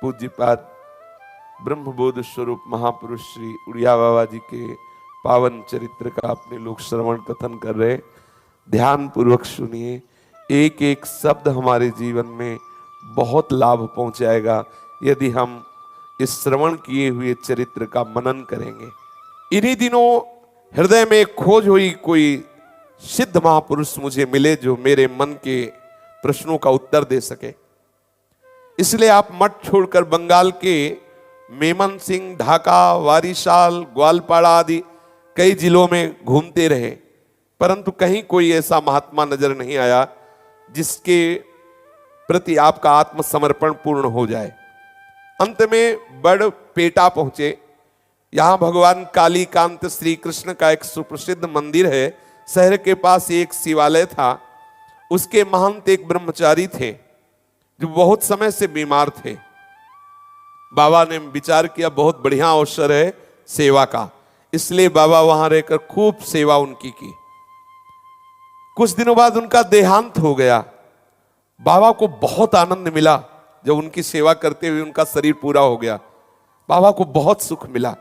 पूज्यपाद ब्रह्मबोध स्वरूप महापुरुष श्री उड़िया बाबा जी के पावन चरित्र का अपने लोग श्रवण कथन कर रहे। ध्यान पूर्वक सुनिए, एक एक शब्द हमारे जीवन में बहुत लाभ पहुंचाएगा यदि हम इस श्रवण किए हुए चरित्र का मनन करेंगे। इन्हीं दिनों हृदय में खोज हुई, कोई सिद्ध महापुरुष मुझे मिले जो मेरे मन के प्रश्नों का उत्तर दे सके। इसलिए आप मठ छोड़कर बंगाल के मेमन सिंह, ढाका, वारिशाल, ग्वालपाड़ा आदि कई जिलों में घूमते रहे, परंतु कहीं कोई ऐसा महात्मा नजर नहीं आया जिसके प्रति आपका आत्मसमर्पण पूर्ण हो जाए। अंत में बड़ पेटा पहुंचे। यहां भगवान कालीकांत श्री कृष्ण का एक सुप्रसिद्ध मंदिर है। शहर के पास एक शिवालय था। उसके महंत एक ब्रह्मचारी थे जो बहुत समय से बीमार थे। बाबा ने विचार किया बहुत बढ़िया अवसर है सेवा का, इसलिए बाबा वहां रहकर खूब सेवा उनकी की। कुछ दिनों बाद उनका देहांत हो गया। बाबा को बहुत आनंद मिला जब उनकी सेवा करते हुए उनका शरीर पूरा हो गया। बाबा को बहुत सुख मिला।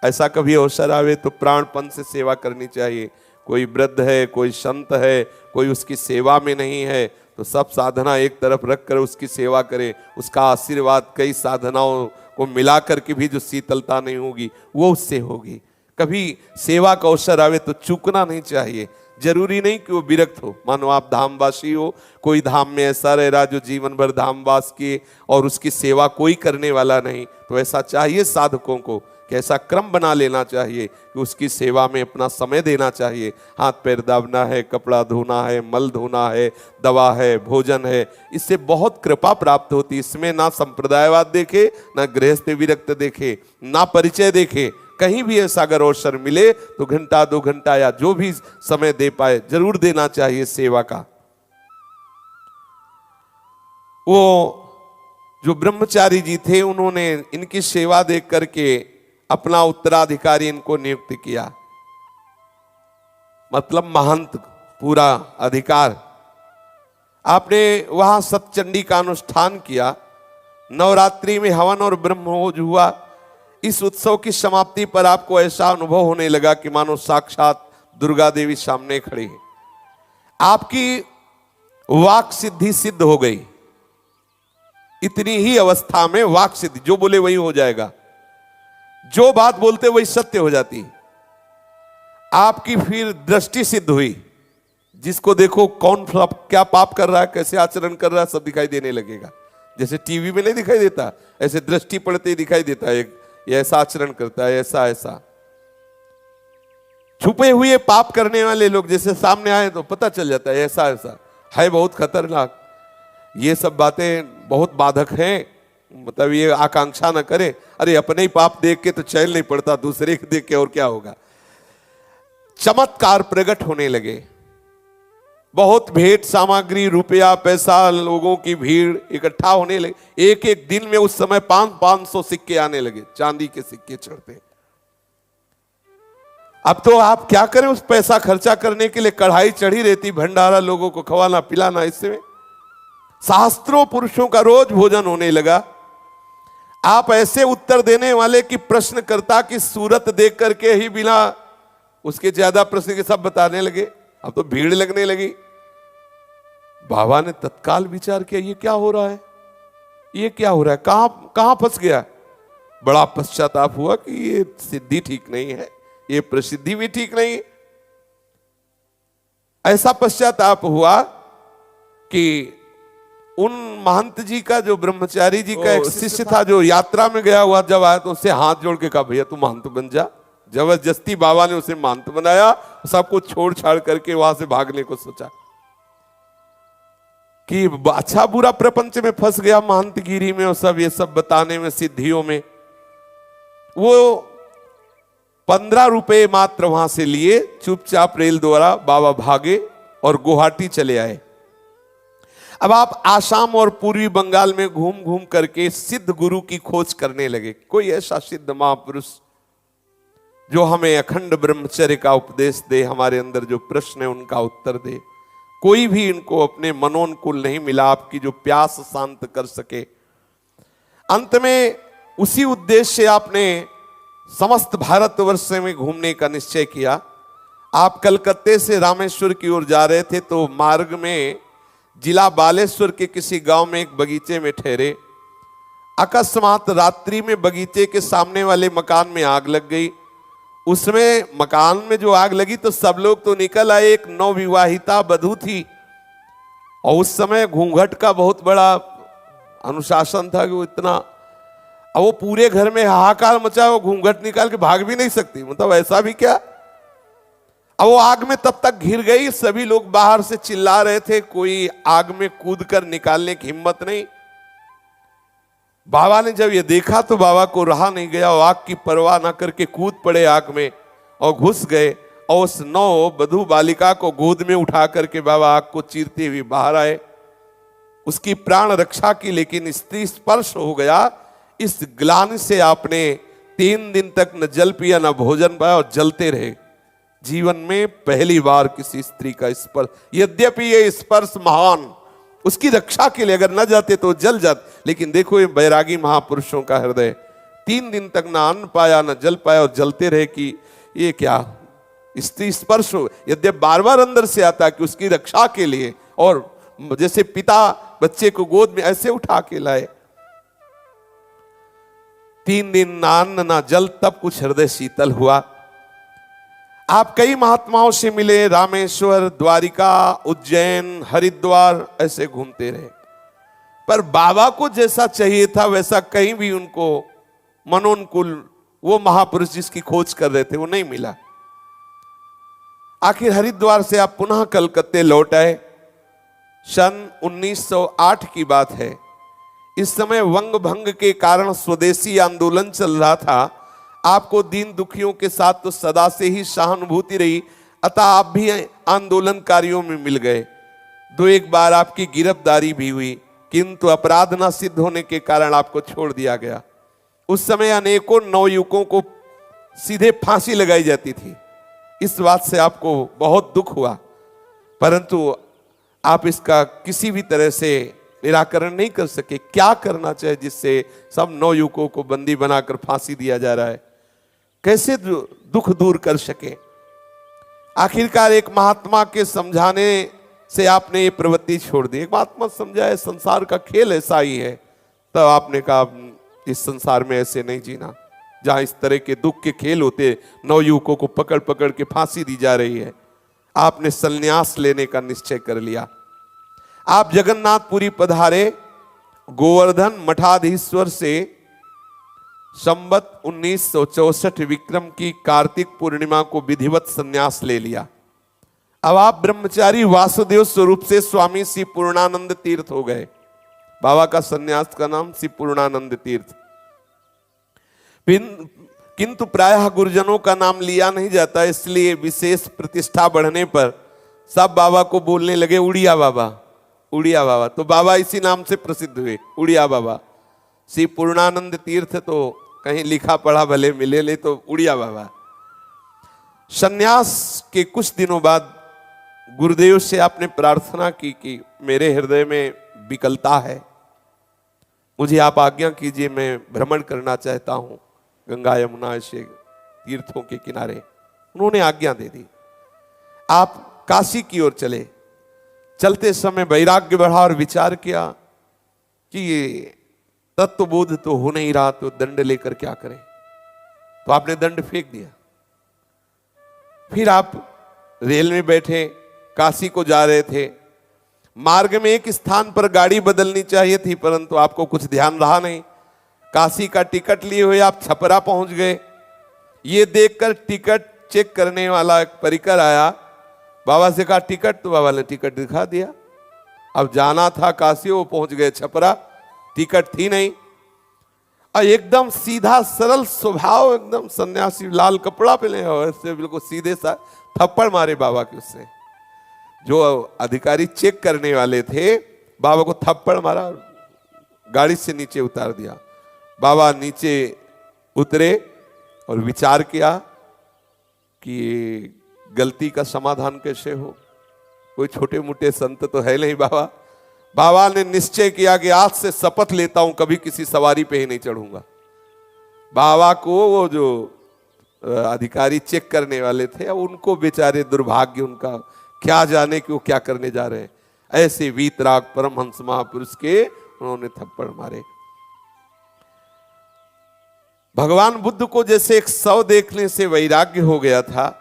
ऐसा कभी अवसर आवे तो प्राणपन से सेवा करनी चाहिए। कोई वृद्ध है, कोई संत है, कोई उसकी सेवा में नहीं है तो सब साधना एक तरफ रखकर उसकी सेवा करे। उसका आशीर्वाद कई साधनाओं को मिलाकर के भी जो शीतलता नहीं होगी वो उससे होगी। कभी सेवा का अवसर आवे तो चूकना नहीं चाहिए। जरूरी नहीं कि वो विरक्त हो। मानो आप धामवासी हो, कोई धाम में ऐसा रह रहा जो जीवन भर धामवास किए और उसकी सेवा कोई करने वाला नहीं, तो ऐसा चाहिए साधकों को कि ऐसा क्रम बना लेना चाहिए कि उसकी सेवा में अपना समय देना चाहिए। हाथ पैर दाबना है, कपड़ा धोना है, मल धोना है, दवा है, भोजन है, इससे बहुत कृपा प्राप्त होती। इसमें ना संप्रदायवाद देखे, ना गृहस्थ विरक्त देखे, ना परिचय देखे। कहीं भी ऐसा अगर अवसर मिले तो घंटा 2 घंटा या जो भी समय दे पाए जरूर देना चाहिए सेवा का। वो जो ब्रह्मचारी जी थे उन्होंने इनकी सेवा देख करके अपना उत्तराधिकारी इनको नियुक्त किया, मतलब महंत पूरा अधिकार। आपने वहां सतचंडी का अनुष्ठान किया। नवरात्रि में हवन और ब्रह्मभोज हुआ। इस उत्सव की समाप्ति पर आपको ऐसा अनुभव होने लगा कि मानो साक्षात दुर्गा देवी सामने खड़ी है। आपकी वाक सिद्धि सिद्ध हो गई। इतनी ही अवस्था में वाक सिद्धि, जो बोले वही हो जाएगा, जो बात बोलते वही सत्य हो जाती। आपकी फिर दृष्टि सिद्ध हुई। जिसको देखो कौन क्या पाप कर रहा है, कैसे आचरण कर रहा है, सब दिखाई देने लगेगा। जैसे टीवी में नहीं दिखाई देता, ऐसे दृष्टि पड़ते ही दिखाई देता है, ये ऐसा आचरण करता है, ऐसा ऐसा। छुपे हुए पाप करने वाले लोग जैसे सामने आए तो पता चल जाता है ऐसा ऐसा है, बहुत खतरनाक। ये सब बातें बहुत बाधक हैं। मतलब ये आकांक्षा न करे, अरे अपने ही पाप देख के तो चैन नहीं पड़ता, दूसरे के देख के और क्या होगा। चमत्कार प्रकट होने लगे। बहुत भेंट सामग्री, रुपया, पैसा, लोगों की भीड़ इकट्ठा होने लगे। एक एक दिन में उस समय 500 सिक्के आने लगे, चांदी के सिक्के चढ़ते। अब तो आप क्या करें, उस पैसा खर्चा करने के लिए कढ़ाई चढ़ी रहती, भंडारा लोगों को खवाना पिलाना। इसमें शास्त्रों पुरुषों का रोज भोजन होने लगा। आप ऐसे उत्तर देने वाले कि प्रश्नकर्ता की सूरत देख करके ही बिना उसके ज्यादा प्रश्न के सब बताने लगे। अब तो भीड़ लगने लगी। बाबा ने तत्काल विचार किया, ये क्या हो रहा है, ये क्या हो रहा है, कहां फंस गया। बड़ा पश्चाताप हुआ कि ये सिद्धि ठीक नहीं है, ये प्रसिद्धि भी ठीक नहीं। ऐसा पश्चाताप हुआ कि उन महंत जी का, जो ब्रह्मचारी जी का एक शिष्य था जो यात्रा में गया हुआ, जब आया तो उससे हाथ जोड़ के कहा, भैया तू महंत बन जा। जबरदस्ती बाबा ने उसे महंत बनाया। सब कुछ छोड़ छाड़ करके वहां से भागने को सोचा कि अच्छा बुरा प्रपंच में फंस गया, महंतगिरी में और सब ये सब बताने में, सिद्धियों में। वो 15 रुपए मात्र वहां से लिए, चुपचाप रेल द्वारा बाबा भागे और गुवाहाटी चले आए। अब आप आसाम और पूर्वी बंगाल में घूम घूम करके सिद्ध गुरु की खोज करने लगे। कोई ऐसा सिद्ध महापुरुष जो हमें अखंड ब्रह्मचर्य का उपदेश दे, हमारे अंदर जो प्रश्न है उनका उत्तर दे। कोई भी इनको अपने मनोनुकूल नहीं मिला, आपकी जो प्यास शांत कर सके। अंत में उसी उद्देश्य से आपने समस्त भारतवर्ष में घूमने का निश्चय किया। आप कलकत्ते से रामेश्वर की ओर जा रहे थे तो मार्ग में जिला बालेश्वर के किसी गांव में एक बगीचे में ठहरे। अकस्मात रात्रि में बगीचे के सामने वाले मकान में आग लग गई। उसमें मकान में जो आग लगी तो सब लोग तो निकल आए, एक नवविवाहिता वधू थी और उस समय घूंघट का बहुत बड़ा अनुशासन था कि वो इतना, अब वो पूरे घर में हाहाकार मचा, वो घूंघट निकाल के भाग भी नहीं सकती, मतलब ऐसा भी क्या। अब वो आग में तब तक घिर गई, सभी लोग बाहर से चिल्ला रहे थे, कोई आग में कूदकर निकालने की हिम्मत नहीं। बाबा ने जब ये देखा तो बाबा को रहा नहीं गया, वो आग की परवाह ना करके कूद पड़े आग में और घुस गए और उस नौ वधू बालिका को गोद में उठा करके बाबा आग को चीरते हुए बाहर आए। उसकी प्राण रक्षा की लेकिन स्त्री स्पर्श हो गया। इस ग्लानि से आपने 3 दिन तक न जल पिया न भोजन पाया और जलते रहे। जीवन में पहली बार किसी स्त्री का स्पर्श, यद्यपि ये स्पर्श महान, उसकी रक्षा के लिए अगर न जाते तो जल जाते, लेकिन देखो ये बैरागी महापुरुषों का हृदय, 3 दिन तक ना अन्न पाया न जल पाया और जलते रहे कि ये क्या स्त्री स्पर्श हो। यद्यपि बार बार अंदर से आता कि उसकी रक्षा के लिए, और जैसे पिता बच्चे को गोद में ऐसे उठा के लाए। 3 दिन ना अन्न ना जल, तब कुछ हृदय शीतल हुआ। आप कई महात्माओं से मिले, रामेश्वर, द्वारिका, उज्जैन, हरिद्वार ऐसे घूमते रहे, पर बाबा को जैसा चाहिए था वैसा कहीं भी उनको मनोनुकूल वो महापुरुष जिसकी खोज कर रहे थे वो नहीं मिला। आखिर हरिद्वार से आप पुनः कलकत्ते लौट आए। सन 1908 की बात है। इस समय वंग भंग के कारण स्वदेशी आंदोलन चल रहा था। आपको दीन दुखियों के साथ तो सदा से ही सहानुभूति रही, अतः आप भी आंदोलनकारियों में मिल गए। 2-1 बार आपकी गिरफ्तारी भी हुई, किंतु अपराध न सिद्ध होने के कारण आपको छोड़ दिया गया। उस समय अनेकों नवयुवकों को सीधे फांसी लगाई जाती थी। इस बात से आपको बहुत दुख हुआ, परंतु आप इसका किसी भी तरह से निराकरण नहीं कर सके। क्या करना चाहिए जिससे सब नवयुवकों को बंदी बनाकर फांसी दिया जा रहा है, कैसे दुख दूर कर सके। आखिरकार एक महात्मा के समझाने से आपने ये प्रवृत्ति छोड़ दी। एक महात्मा समझाए संसार का खेल ऐसा ही है, तब आपने कहा इस संसार में ऐसे नहीं जीना जहां इस तरह के दुख के खेल होते, नवयुवकों को पकड़ पकड़ के फांसी दी जा रही है। आपने संन्यास लेने का निश्चय कर लिया। आप जगन्नाथपुरी पधारे। गोवर्धन मठाधीश्वर से संवत 1964 विक्रम की कार्तिक पूर्णिमा को विधिवत संन्यास ले लिया। अब आप ब्रह्मचारी वासुदेव स्वरूप से स्वामी श्री पूर्णानंद तीर्थ हो गए। बाबा का संन्यास का नाम श्री पूर्णानंद तीर्थ। किंतु प्रायः गुरुजनों का नाम लिया नहीं जाता, इसलिए विशेष प्रतिष्ठा बढ़ने पर सब बाबा को बोलने लगे उड़िया बाबा, उड़िया बाबा। तो बाबा इसी नाम से प्रसिद्ध हुए, उड़िया बाबा। श्री पूर्णानंद तीर्थ तो कहीं लिखा पढ़ा भले मिले, ले तो उड़िया बाबा। संन्यास के कुछ दिनों बाद गुरुदेव से आपने प्रार्थना की कि मेरे हृदय में विकलता है, मुझे आप आज्ञा कीजिए, मैं भ्रमण करना चाहता हूं गंगा यमुना ऐसे तीर्थों के किनारे। उन्होंने आज्ञा दे दी। आप काशी की ओर चले। चलते समय वैराग्य बढ़ा और विचार किया कि ये तत्वबोध तो हो नहीं रहा, तो दंड लेकर क्या करें। तो आपने दंड फेंक दिया। फिर आप रेल में बैठे, काशी को जा रहे थे। मार्ग में एक स्थान पर गाड़ी बदलनी चाहिए थी, परंतु आपको कुछ ध्यान रहा नहीं। काशी का टिकट लिए हुए आप छपरा पहुंच गए। ये देखकर टिकट चेक करने वाला एक परिकर आया। बाबा से कहा टिकट, तो बाबा ने टिकट दिखा दिया। अब जाना था काशी, वो पहुंच गए छपरा, टिकट थी नहीं। और एकदम सीधा सरल स्वभाव, एकदम सन्यासी, लाल कपड़ा पहने और ऐसे बिल्कुल सीधे सा थप्पड़ मारे बाबा के। उससे जो अधिकारी चेक करने वाले थे, बाबा को थप्पड़ मारा और गाड़ी से नीचे उतार दिया। बाबा नीचे उतरे और विचार किया कि गलती का समाधान कैसे हो। कोई छोटे मोटे संत तो है नहीं बाबा, बाबा ने निश्चय किया कि आज से शपथ लेता हूं कभी किसी सवारी पे ही नहीं चढ़ूंगा। बाबा को वो जो अधिकारी चेक करने वाले थे, अब उनको बेचारे दुर्भाग्य, उनका क्या जाने कि वो क्या करने जा रहे हैं। ऐसे वीतराग परमहंस महापुरुष के उन्होंने थप्पड़ मारे। भगवान बुद्ध को जैसे एक शव देखने से वैराग्य हो गया था,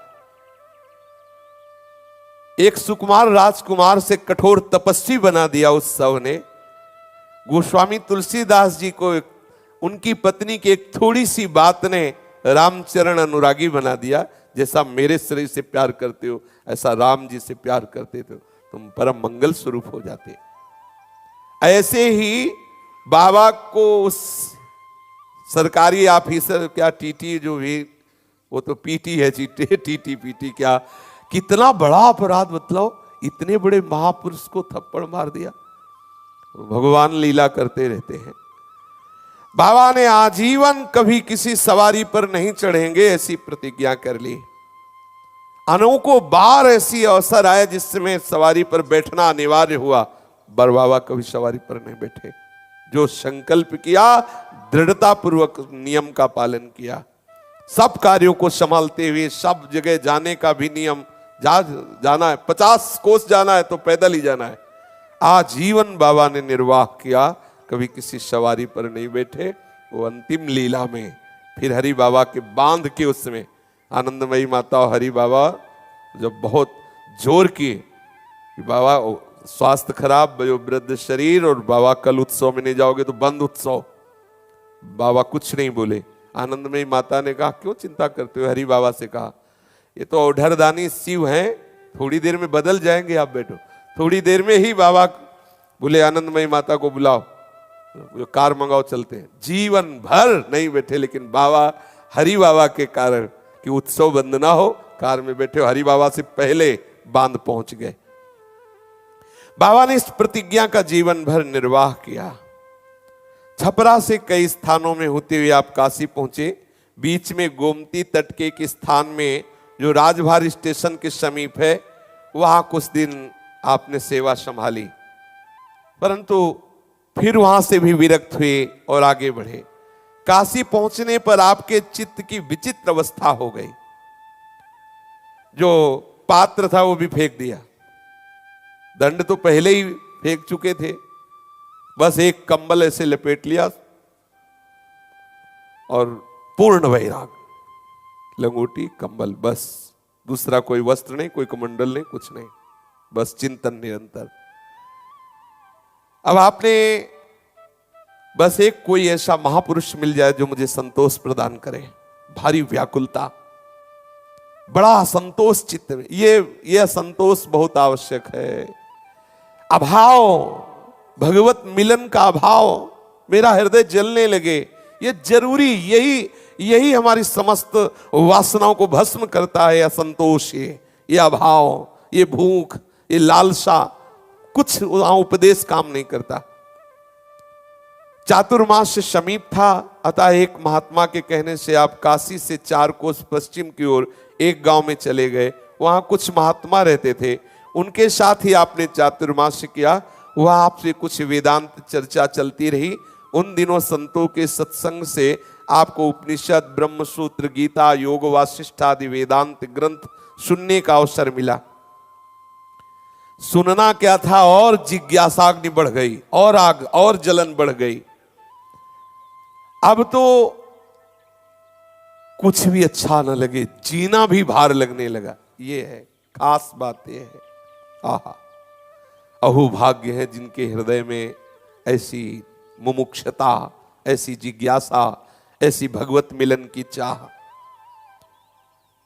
एक सुकुमार राजकुमार से कठोर तपस्वी बना दिया उस शव ने। गोस्वामी तुलसीदास जी को उनकी पत्नी की एक थोड़ी सी बात ने रामचरण अनुरागी बना दिया। जैसा मेरे शरीर से प्यार करते हो ऐसा राम जी से प्यार करते थे, तुम परम मंगल स्वरूप हो जाते। ऐसे ही बाबा को उस सरकारी ऑफिसर, क्या टीटी जो भी, वो तो पीटी है, टीटी पीटी क्या, कितना बड़ा अपराध, मतलब इतने बड़े महापुरुष को थप्पड़ मार दिया। भगवान लीला करते रहते हैं। बाबा ने आजीवन कभी किसी सवारी पर नहीं चढ़ेंगे ऐसी प्रतिज्ञा कर ली। अनेकों बार ऐसी अवसर आए जिसमें सवारी पर बैठना अनिवार्य हुआ, पर बाबा कभी सवारी पर नहीं बैठे। जो संकल्प किया दृढ़ता पूर्वक नियम का पालन किया। सब कार्यों को संभालते हुए सब जगह जाने का भी नियम, जाना है 50 कोस जाना है तो पैदल ही जाना है। आजीवन बाबा ने निर्वाह किया, कभी किसी सवारी पर नहीं बैठे। वो अंतिम लीला में फिर हरि बाबा के बांध के उसमें आनंदमयी माता और हरि बाबा जब बहुत जोर किए कि बाबा स्वास्थ्य खराब, वृद्ध शरीर, और बाबा कल उत्सव में नहीं जाओगे तो बंद उत्सव। बाबा कुछ नहीं बोले। आनंदमयी माता ने कहा क्यों चिंता करते हो? हरि बाबा से कहा ये तो औढ़रदानी शिव हैं, थोड़ी देर में बदल जाएंगे, आप बैठो। थोड़ी देर में ही बाबा बोले आनंदमयी माता को बुलाओ, कार मंगाओ, चलते हैं। जीवन भर नहीं बैठे, लेकिन बाबा हरि बाबा के कारण कि उत्सव बंद ना हो, कार में बैठे, हरि बाबा से पहले बांध पहुंच गए। बाबा ने इस प्रतिज्ञा का जीवन भर निर्वाह किया। छपरा से कई स्थानों में होते हुए आप काशी पहुंचे। बीच में गोमती तट के एक स्थान में जो राजभार स्टेशन के समीप है, वहां कुछ दिन आपने सेवा संभाली, परंतु फिर वहां से भी विरक्त हुए और आगे बढ़े। काशी पहुंचने पर आपके चित्त की विचित्र अवस्था हो गई। जो पात्र था वो भी फेंक दिया, दंड तो पहले ही फेंक चुके थे, बस एक कंबल ऐसे लपेट लिया और पूर्ण वैराग, लंगोटी कंबल, बस दूसरा कोई वस्त्र नहीं, कोई कमंडल नहीं, कुछ नहीं, बस चिंतन निरंतर। अब आपने बस एक कोई ऐसा महापुरुष मिल जाए जो मुझे संतोष प्रदान करे। भारी व्याकुलता, बड़ा संतोष चित्त में, ये संतोष बहुत आवश्यक है। अभाव, भगवत मिलन का अभाव, मेरा हृदय जलने लगे, ये जरूरी, यही हमारी समस्त वासनाओं को भस्म करता है। असंतोष, ये अभाव, ये भूख, ये लालसा, कुछ उपदेश काम नहीं करता। चातुर्मास से समीप था, अतः एक महात्मा के कहने से आप काशी से 4 कोस पश्चिम की ओर एक गांव में चले गए। वहां कुछ महात्मा रहते थे, उनके साथ ही आपने चातुर्मास किया। वहां आपसे कुछ वेदांत चर्चा चलती रही। उन दिनों संतों के सत्संग से आपको उपनिषद, ब्रह्मसूत्र, गीता, योग वासिष्ठ आदि वेदांत ग्रंथ सुनने का अवसर मिला। सुनना क्या था, और जिज्ञासाग्नि बढ़ गई, और आग और जलन बढ़ गई। अब तो कुछ भी अच्छा न लगे, जीना भी भार लगने लगा। ये है खास बात, ये है। आहा, अहो भाग्य है जिनके हृदय में ऐसी मुमुक्षता, ऐसी जिज्ञासा, ऐसी भगवत मिलन की चाह।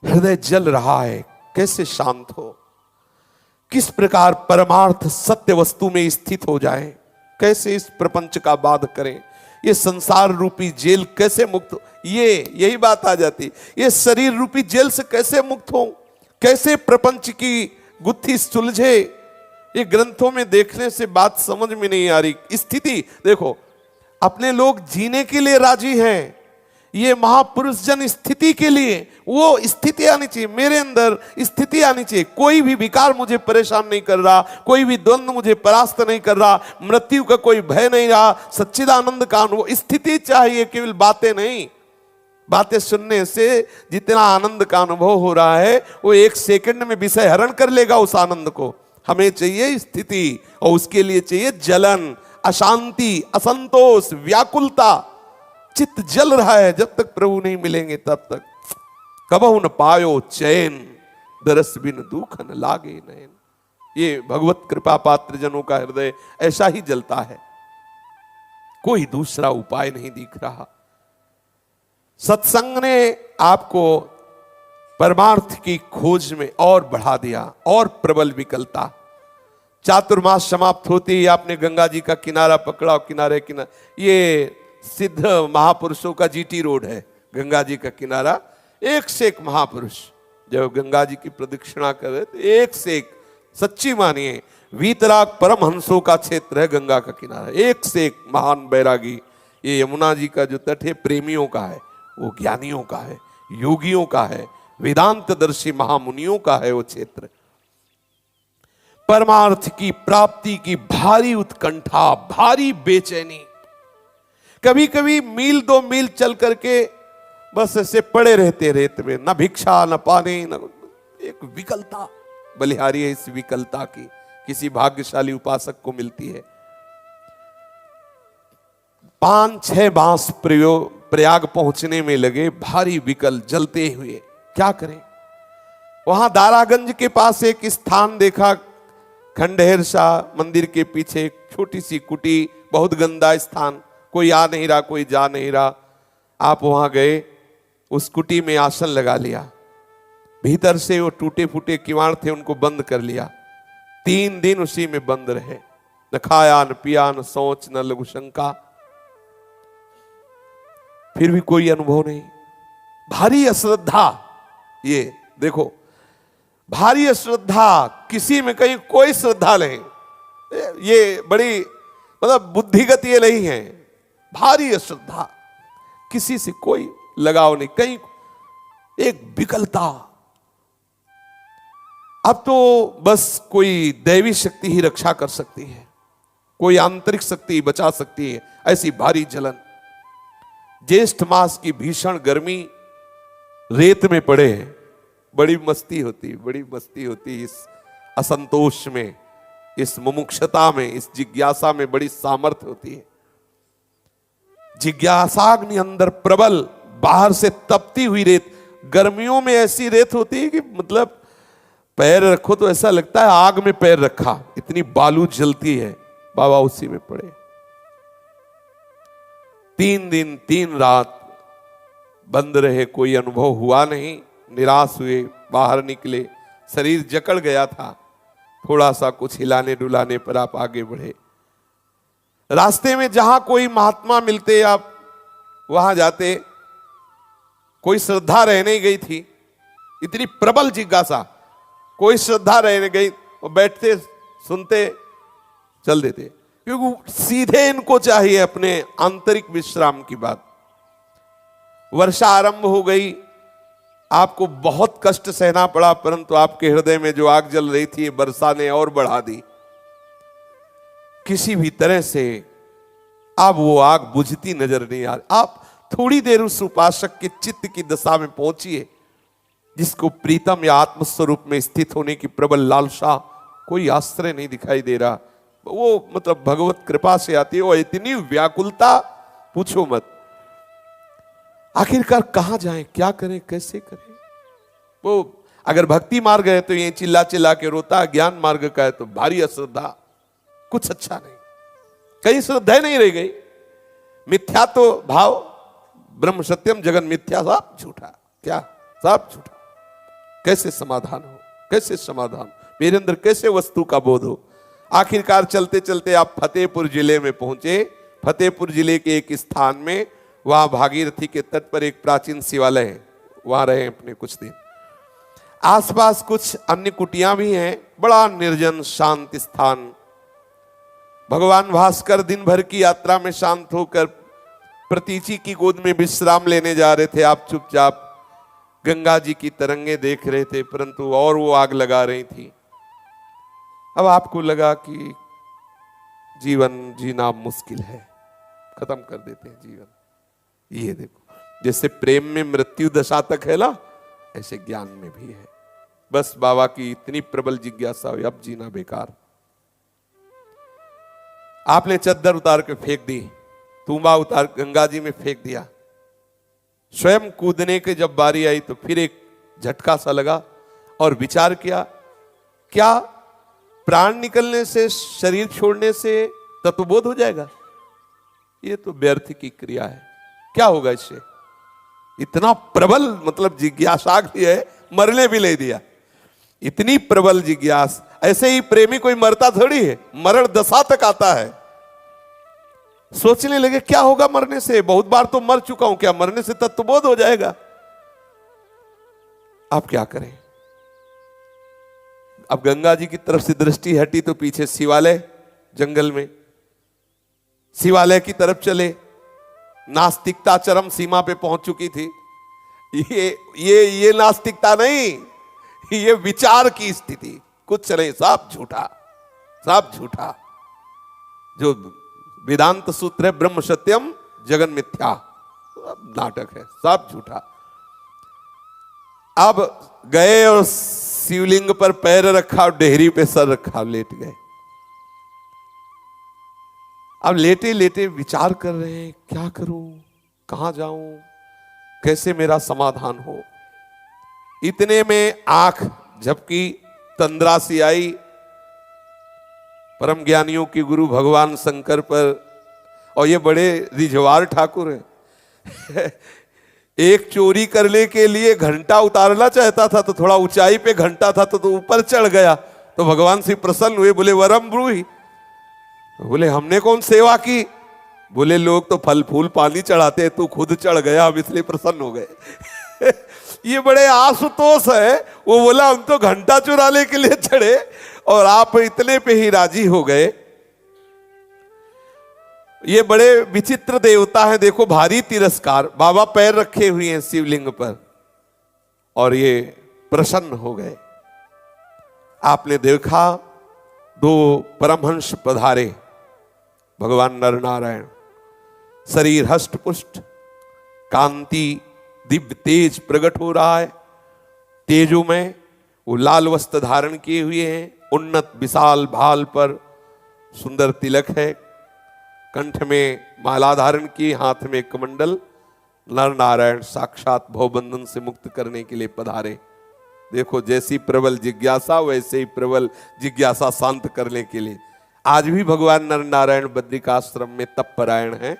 हृदय जल रहा है, कैसे शांत हो, किस प्रकार परमार्थ सत्य वस्तु में स्थित हो जाए, कैसे इस प्रपंच का बाध करें, ये संसार रूपी जेल कैसे मुक्त, यही बात आ जाती। ये शरीर रूपी जेल से कैसे मुक्त हो, कैसे प्रपंच की गुत्थी सुलझे, ये ग्रंथों में देखने से बात समझ में नहीं आ रही। स्थिति देखो, अपने लोग जीने के लिए राजी हैं, ये महापुरुष जन स्थिति के लिए, वो स्थिति आनी चाहिए मेरे अंदर, स्थिति आनी चाहिए। कोई भी विकार मुझे परेशान नहीं कर रहा, कोई भी द्वंद्व मुझे परास्त नहीं कर रहा, मृत्यु का कोई भय नहीं रहा, सच्चिदानंद का अनुभव। स्थिति चाहिए, केवल बातें नहीं। बातें सुनने से जितना आनंद का अनुभव हो रहा है वो एक सेकंड में विषय हरण कर लेगा उस आनंद को। हमें चाहिए स्थिति, और उसके लिए चाहिए जलन, अशांति, असंतोष, व्याकुलता। चित्त जल रहा है, जब तक प्रभु नहीं मिलेंगे तब तक। कबहु न पायो चैन, दरस बिन दुख न लागे नैन। ये भगवत कृपा पात्र जनों का हृदय ऐसा ही जलता है, कोई दूसरा उपाय नहीं दिख रहा। सत्संग ने आपको परमार्थ की खोज में और बढ़ा दिया, और प्रबल विकलता। चातुर्मास समाप्त होते ही आपने गंगा जी का किनारा पकड़ा, और किनारे ये सिद्ध महापुरुषों का जीटी रोड है, गंगा जी का किनारा। एक से एक महापुरुष जब गंगा जी की प्रदक्षिणा कर रहे, तो एक से एक, सच्ची मानिए, वीतराग परमहंसों का क्षेत्र है गंगा का किनारा। एक से एक महान बैरागी। ये यमुना जी का जो तट है प्रेमियों का है, वो ज्ञानियों का है, योगियों का है, वेदांतदर्शी महामुनियों का है वो क्षेत्र। परमार्थ की प्राप्ति की भारी उत्कंठा, भारी बेचैनी। कभी कभी मील 2 मील चल करके बस ऐसे पड़े रहते रेत में, न भिक्षा न पानी, न एक विकलता। बलिहारी है इस विकलता की, किसी भाग्यशाली उपासक को मिलती है। 5-6 बांस प्रयाग पहुंचने में लगे, भारी विकल, जलते हुए। क्या करें? वहां दारागंज के पास एक स्थान देखा, खंडहर सा, मंदिर के पीछे एक छोटी सी कुटी, बहुत गंदा स्थान, कोई आ नहीं रहा, कोई जा नहीं रहा। आप वहां गए, उस कुटी में आसन लगा लिया, भीतर से वो टूटे फूटे किवाड़ थे उनको बंद कर लिया। 3 दिन उसी में बंद रहे, न खाया न पिया, न सोच, न लघु शंका। फिर भी कोई अनुभव नहीं। भारी अश्रद्धा, ये देखो, भारी अश्रद्धा, किसी में कहीं कोई श्रद्धा नहीं। ये बड़ी मतलब बुद्धिगत ये नहीं है। भारी अश्रद्धा, किसी से कोई लगाव नहीं, कहीं एक विकलता। अब तो बस कोई दैवी शक्ति ही रक्षा कर सकती है, कोई आंतरिक शक्ति बचा सकती है, ऐसी भारी जलन। ज्येष्ठ मास की भीषण गर्मी, रेत में पड़े हैं, बड़ी मस्ती होती, बड़ी मस्ती होती इस असंतोष में, इस मुमुक्षता में, इस जिज्ञासा में बड़ी सामर्थ्य होती है। जिज्ञासाग्नि अंदर प्रबल, बाहर से तपती हुई रेत। गर्मियों में ऐसी रेत होती है कि मतलब पैर रखो तो ऐसा लगता है आग में पैर रखा, इतनी बालू जलती है। बाबा उसी में पड़े। 3 दिन 3 रात बंद रहे, कोई अनुभव हुआ नहीं। निराश हुए, बाहर निकले, शरीर जकड़ गया था। थोड़ा सा कुछ हिलाने डुलाने पर आप आगे बढ़े। रास्ते में जहां कोई महात्मा मिलते आप वहां जाते, कोई श्रद्धा रह नहीं गई थी, इतनी प्रबल जिज्ञासा, कोई श्रद्धा रह गई, वो बैठते सुनते चल देते, क्योंकि सीधे इनको चाहिए अपने आंतरिक विश्राम की बात। वर्षा आरंभ हो गई, आपको बहुत कष्ट सहना पड़ा, परंतु आपके हृदय में जो आग जल रही थी वर्षा ने और बढ़ा दी। किसी भी तरह से अब वो आग बुझती नजर नहीं आ रही। आप थोड़ी देर उस उपासक के चित्त की दशा में पहुंचिए, जिसको प्रीतम या आत्मस्वरूप में स्थित होने की प्रबल लालसा, कोई आश्रय नहीं दिखाई दे रहा। वो मतलब भगवत कृपा से आती है, वो इतनी व्याकुलता पूछो मत। आखिरकार कहां जाएं, क्या करें, कैसे करें? वो अगर भक्ति मार्ग है तो ये चिल्ला चिल्ला के रोता, ज्ञान मार्ग का है तो भारी अश्रद्धा, कुछ अच्छा नहीं, कहीं श्रद्धा नहीं रह गई। मिथ्या तो भाव, ब्रह्म सत्यम जगन मिथ्या, सब झूठा, क्या सब झूठा। कैसे समाधान हो, कैसे समाधान, मेरे अंदर कैसे वस्तु का बोध हो? आखिरकार चलते चलते आप फतेहपुर जिले में पहुंचे। फतेहपुर जिले के एक स्थान में, वहां भागीरथी के तट पर एक प्राचीन शिवालय है, वहां रहे अपने कुछ दिन। आसपास कुछ अन्य कुटियां भी हैं, बड़ा निर्जन शांत स्थान। भगवान भास्कर दिन भर की यात्रा में शांत होकर प्रतीची की गोद में विश्राम लेने जा रहे थे, आप चुपचाप गंगा जी की तरंगे देख रहे थे, परंतु और वो आग लगा रही थी। अब आपको लगा कि जीवन जीना मुश्किल है, खत्म कर देते हैं जीवन। ये देखो, जैसे प्रेम में मृत्यु दशा तक है ना, ऐसे ज्ञान में भी है। बस बाबा की इतनी प्रबल जिज्ञासा हुई, अब जीना बेकार। आपने चद्दर उतार के फेंक दी, तुम्बा उतार गंगा जी में फेंक दिया। स्वयं कूदने के जब बारी आई तो फिर एक झटका सा लगा और विचार किया, क्या प्राण निकलने से, शरीर छोड़ने से तत्वबोध हो जाएगा? ये तो व्यर्थ की क्रिया है, क्या होगा इससे? इतना प्रबल मतलब जिज्ञासा भी है, मरने भी ले दिया। इतनी प्रबल जिज्ञास, ऐसे ही प्रेमी कोई मरता थोड़ी है, मरण दशा तक आता है। सोचने लगे क्या होगा मरने से, बहुत बार तो मर चुका हूं, क्या मरने से तत्वबोध हो जाएगा? आप क्या करें? अब गंगा जी की तरफ से दृष्टि हटी तो पीछे शिवालय, जंगल में शिवालय की तरफ चले। नास्तिकता चरम सीमा पे पहुंच चुकी थी। ये नास्तिकता नहीं, ये विचार की स्थिति। कुछ नहीं, सब झूठा, सब झूठा। जो वेदांत सूत्र है, ब्रह्म सत्यम जगन मिथ्या, नाटक है, सब झूठा। अब गए और शिवलिंग पर पैर रखा और डेहरी पे सर रखा, लेट गए। अब लेटे लेटे विचार कर रहे हैं, क्या करूं, कहां जाऊं, कैसे मेरा समाधान हो। इतने में आंख झपकी, तंद्रा सी आई परम ज्ञानियों की गुरु भगवान शंकर पर। और ये बड़े रिझवार ठाकुर हैं। एक चोरी करने के लिए घंटा उतारना चाहता था तो थोड़ा ऊंचाई पे घंटा था तो ऊपर चढ़ गया, तो भगवान से प्रसन्न हुए, बोले वरम ब्रूहि। बोले हमने कौन सेवा की? बोले लोग तो फल फूल पानी चढ़ाते, तू खुद चढ़ गया, हम इसलिए प्रसन्न हो गए। ये बड़े आशुतोष है। वो बोला हम तो घंटा चुराने के लिए चढ़े और आप इतने पे ही राजी हो गए। ये बड़े विचित्र देवता है, देखो भारी तिरस्कार। बाबा पैर रखे हुए हैं शिवलिंग पर और ये प्रसन्न हो गए। आपने देखा दो परमहंस पधारे, भगवान नर नारायण, शरीर हष्ट पुष्ट, कांति दिव्य तेज प्रकट हो रहा है। तेजों में वो लाल वस्त्र धारण किए हुए हैं, उन्नत विशाल भाल पर सुंदर तिलक है, कंठ में माला धारण की, हाथ में कमंडल। नर नारायण साक्षात भवबंधन से मुक्त करने के लिए पधारे। देखो जैसी प्रबल जिज्ञासा वैसे ही प्रबल जिज्ञासा शांत करने के लिए। आज भी भगवान नर नारायण बद्रिकाश्रम में तपपरायण हैं।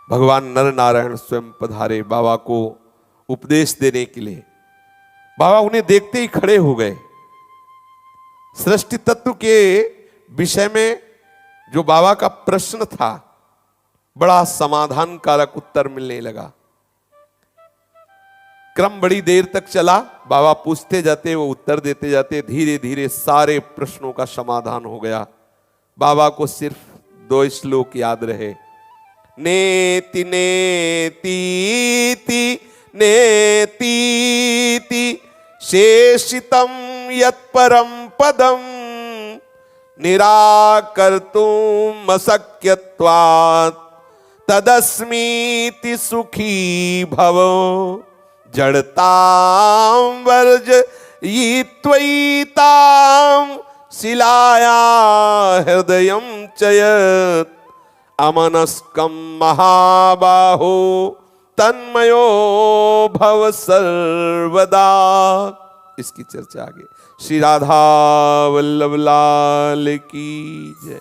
भगवान नर नारायण स्वयं पधारे बाबा को उपदेश देने के लिए। बाबा उन्हें देखते ही खड़े हो गए। सृष्टि तत्व के विषय में जो बाबा का प्रश्न था, बड़ा समाधान कारक उत्तर मिलने लगा। क्रम बड़ी देर तक चला, बाबा पूछते जाते, वो उत्तर देते जाते। धीरे धीरे सारे प्रश्नों का समाधान हो गया। बाबा को सिर्फ 2 श्लोक याद रहे, नेति नेति नेति शेषितम यत्परम पदम निराकर्तुम अशक्यत्वात् तदस्मीति सुखी भव जड़तां वर्ज यित्वैतां शिलाया हृदयं चयत् अमनस्कं महाबाहो तन्मयो भव सर्वदा। इसकी चर्चा आगे। श्री राधा वल्लभ लाल की जय।